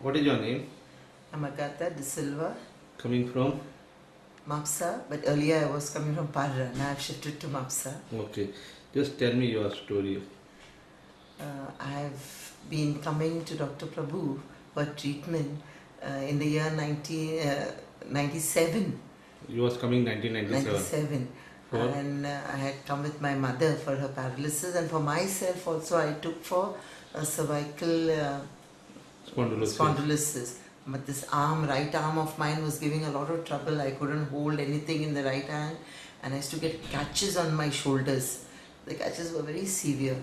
What is your name? I'm Agatha De Silva, Coming from? Mapsa, but earlier I was coming from Parra. Now I've shifted to Mapsa. Okay. Just tell me your story. I've been coming to Dr. Prabhu for treatment in the year 1997. You was coming 1997. For? And I had come with my mother for her paralysis, and for myself also I took for cervical spondylosis. But this right arm of mine was giving a lot of trouble. I couldn't hold anything in the right hand, and I used to get catches on my shoulders. The catches were very severe,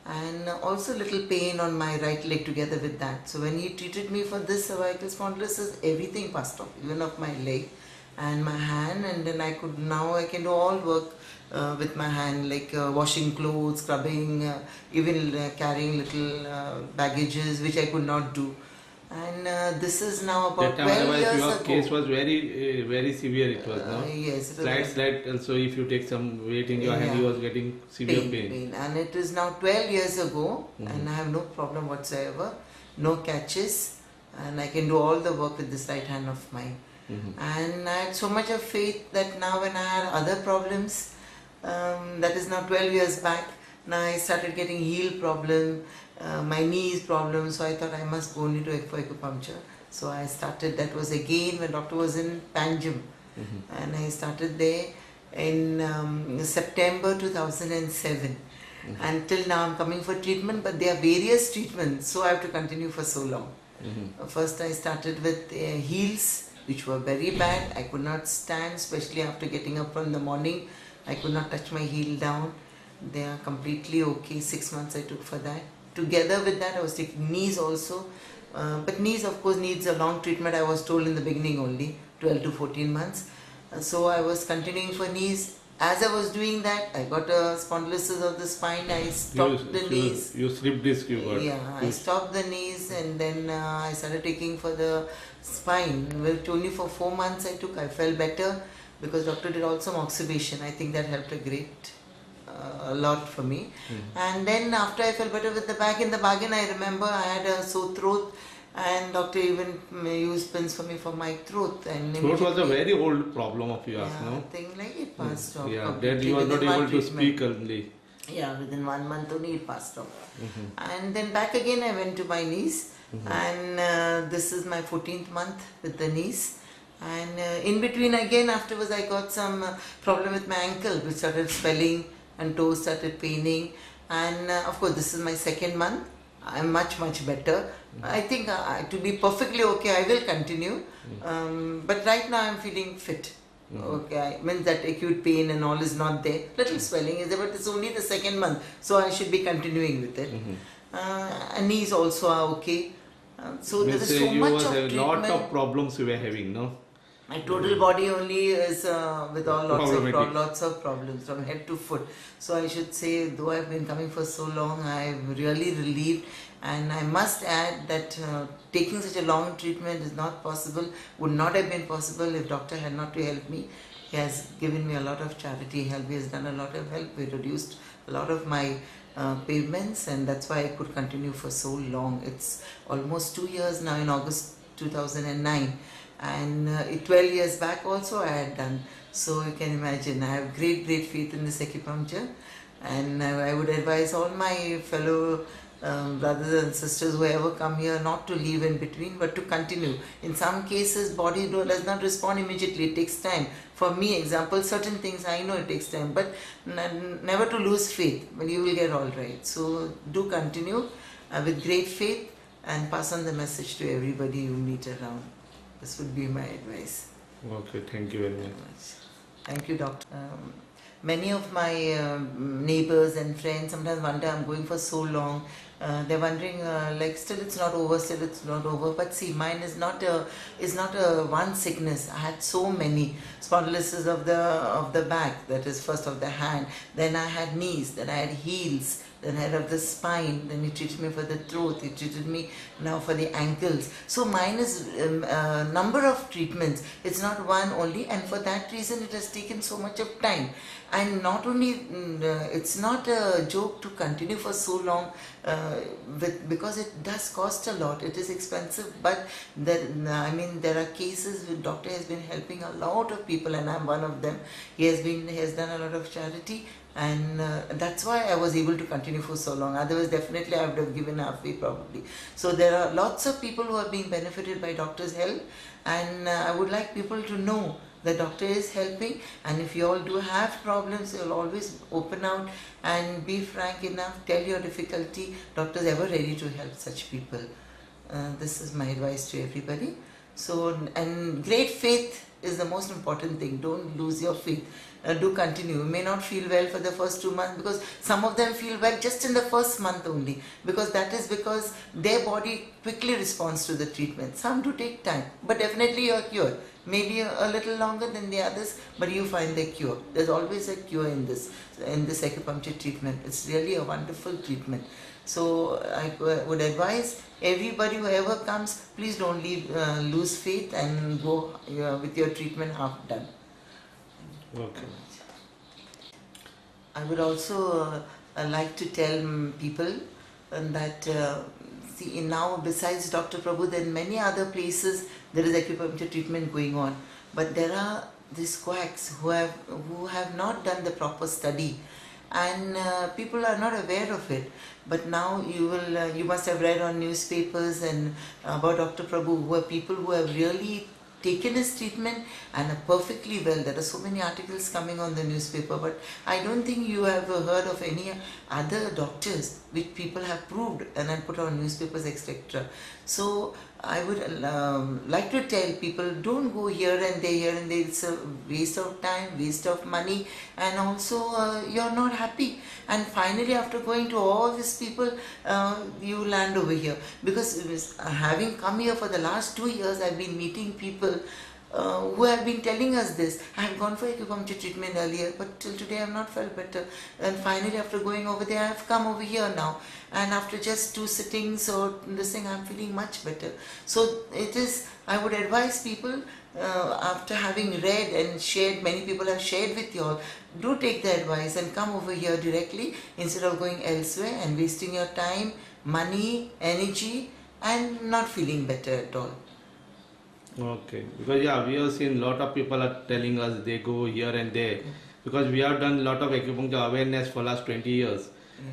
and also little pain on my right leg together with that. So when he treated me for this cervical spondylosis, everything passed off, even of my leg and my hand, and then I can do all work with my hand, like washing clothes, scrubbing, even carrying little baggages, which I could not do. And this is now about 12 years ago. Your case was very severe. It was, no? Yes. Slight. Also, if you take some weight in your hand, you was getting severe pain. And it is now 12 years ago, and I have no problem whatsoever, no catches, and I can do all the work with this right hand of mine. And I had so much of faith that now when I had other problems, that is now 12 years back, now I started getting heel problem, my knees problem, so I thought I must go into for acupuncture. So I started, that was again when doctor was in Panjim, and I started there in September 2007. Until now I'm coming for treatment, but there are various treatments, so I have to continue for so long. First I started with heels, which were very bad. I could not stand, especially after getting up from the morning. I could not touch my heel down. They are completely okay. 6 months I took for that. Together with that I was taking knees also. But knees of course needs a long treatment, I was told in the beginning only, 12 to 14 months. So I was continuing for knees. As I was doing that, I got a spondylosis of the spine. I stopped the knees. You slip disc you got. Yeah, I stopped the knees, and then I started taking for the spine, which only for 4 months I took. I felt better because doctor did also some oxybation. I think that helped a lot for me. And then after I felt better with the back, in the bargain I remember I had a sore throat, and doctor even used pins for me for my throat. And throat was a very old problem of yours, no? I think like it passed off. Yeah, then you were not able to speak only. Yeah, within 1 month only it passed off. And then back again I went to my knees, and this is my 14th month with the knees. And in between again afterwards I got some problem with my ankle, which started swelling and toes started paining. And of course this is my 2nd month. I'm much better. I think to be perfectly okay I will continue, but right now I'm feeling fit. Okay, means that acute pain and all is not there. Little swelling is there, but it's only the 2nd month, so I should be continuing with it. And knees also are okay. So there is so much of treatment. A lot of problems you were having, no? My total body only is with all lots of problems from head to foot. So I should say, though I've been coming for so long, I'm really relieved. And I must add that taking such a long treatment is not possible, would not have been possible if doctor had not to help me. He has given me a lot of charity help. He has done a lot of help. He reduced a lot of my payments, and that's why I could continue for so long. It's almost 2 years now, in August 2009. And 12 years back also I had done. So you can imagine, I have great faith in this acupuncture, and I would advise all my fellow brothers and sisters who ever come here not to leave in between, but to continue. In some cases body does not respond immediately, it takes time. For me, example, certain things I know it takes time, but never to lose faith, but you will get all right. So do continue with great faith, and pass on the message to everybody you meet around. This would be my advice. Okay, thank you very much. Thank you, doctor. Many of my neighbors and friends sometimes wonder, I'm going for so long. They're wondering, like, still it's not over. But see, mine is not a one sickness. I had so many spondylosis of the back, that is first of the hand. Then I had knees. Then I had heels. then head of the spine, then he treated me for the throat, he treated me now for the ankles. So mine is a number of treatments. It's not one only, and for that reason it has taken so much of time. And not only, it's not a joke to continue for so long because it does cost a lot. It is expensive, but there are cases where doctor has been helping a lot of people, and I'm one of them. He has done a lot of charity, and that's why I was able to continue for so long. Otherwise, definitely I would have given halfway probably. So there are lots of people who are being benefited by doctor's help, and I would like people to know the doctor is helping, and if you all do have problems, you'll always open out and be frank enough, tell your difficulty. Doctor is ever ready to help such people. This is my advice to everybody. So, and great faith is the most important thing. Don't lose your faith. Do continue. You may not feel well for the first 2 months, because some of them feel well just in the first month only, because that is because their body quickly responds to the treatment. Some do take time, but definitely you are cured. Maybe a little longer than the others, but you find the cure. There's always a cure in this acupuncture treatment. It's really a wonderful treatment. So I would advise everybody, whoever comes, please don't lose faith and go with your treatment half done. Okay. I would also like to tell people that see, now besides Dr. Prabhu, there are many other places there is acupuncture treatment going on, but there are these quacks who have not done the proper study, and people are not aware of it. But now you must have read on newspapers and about Dr. Prabhu, who are people who have really taken his treatment and are perfectly well. There are so many articles coming on the newspaper, but I don't think you have heard of any other doctors which people have proved and then put on newspapers, etc. So I would like to tell people, don't go here and there. It's a waste of time, waste of money, and also you're not happy. And finally, after going to all these people, you land over here. Because having come here for the last 2 years, I've been meeting people who have been telling us this. I have gone for acupuncture treatment earlier, but till today I have not felt better. And finally, after going over there, I have come over here now. And after just 2 sittings or this thing, I am feeling much better. So it is, I would advise people, after having read and shared, many people have shared with you all, do take the advice and come over here directly instead of going elsewhere and wasting your time, money, energy, and not feeling better at all. Okay, because yeah, we have seen lot of people are telling us they go here and there, because we have done lot of acupuncture awareness for last 20 years.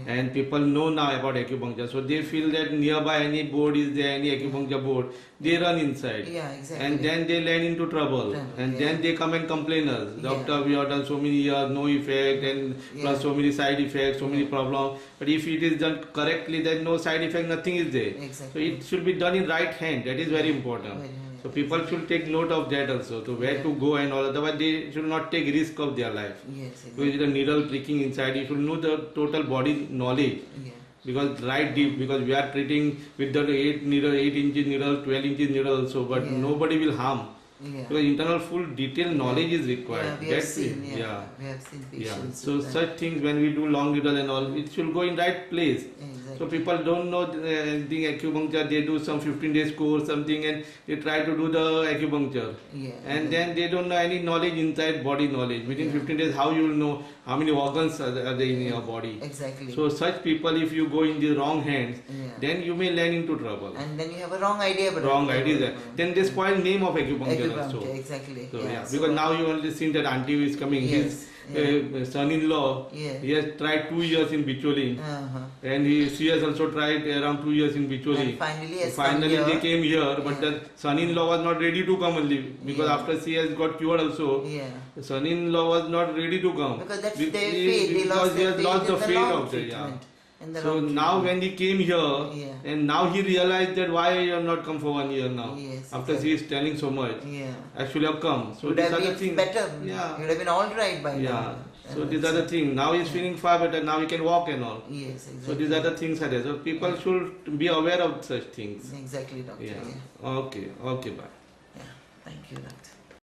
And people know now about acupuncture, so they feel that nearby any board is there, any acupuncture board, they run inside. Yeah, exactly. And then they land into trouble. And then they come and complain us. Doctor, we have done so many years, no effect, and plus so many side effects, so many problems. But if it is done correctly, then no side effect, nothing is there. Exactly. So it should be done in right hand. That is very important. So people should take note of that also, to where to go and all. Otherwise they should not take risk of their life. Yes, exactly. With the needle pricking inside, you should know the total body knowledge. Because right deep, because we are treating with the 8 inches needle, 12 inches needle also, but nobody will harm. Because internal full detailed knowledge is required. We have seen patients. So such things, when we do long needle and all, it should go in right place. So people don't know anything acupuncture, they do some 15 days course something and they try to do the acupuncture. And then they don't know any knowledge inside body knowledge. Within 15 days, how you will know how many organs are there in your body. Exactly. So such people, if you go in the wrong hands, then you may land into trouble. And then you have a wrong idea about wrong idea. Then they spoil name of acupuncture also. Exactly. So, because now you only seen that auntie is coming. His son-in-law, he has tried 2 years in Bicholi, and she has also tried around 2 years in Bicholi. And finally they came here, but the son-in-law was not ready to come only, because after she has got cured also, the son-in-law was not ready to come. Because that's their faith, they lost the faith of it. So now when he came here, and now he realized that why you have not come for 1 year now. After she is telling so much, actually have come. So would these have are the been things. better. You would have been all right by now. So these are the things. Now he is feeling far better. Now he can walk and all. So these are the things are there. So people should be aware of such things. Exactly, doctor. Okay. Okay. Bye. Thank you, doctor.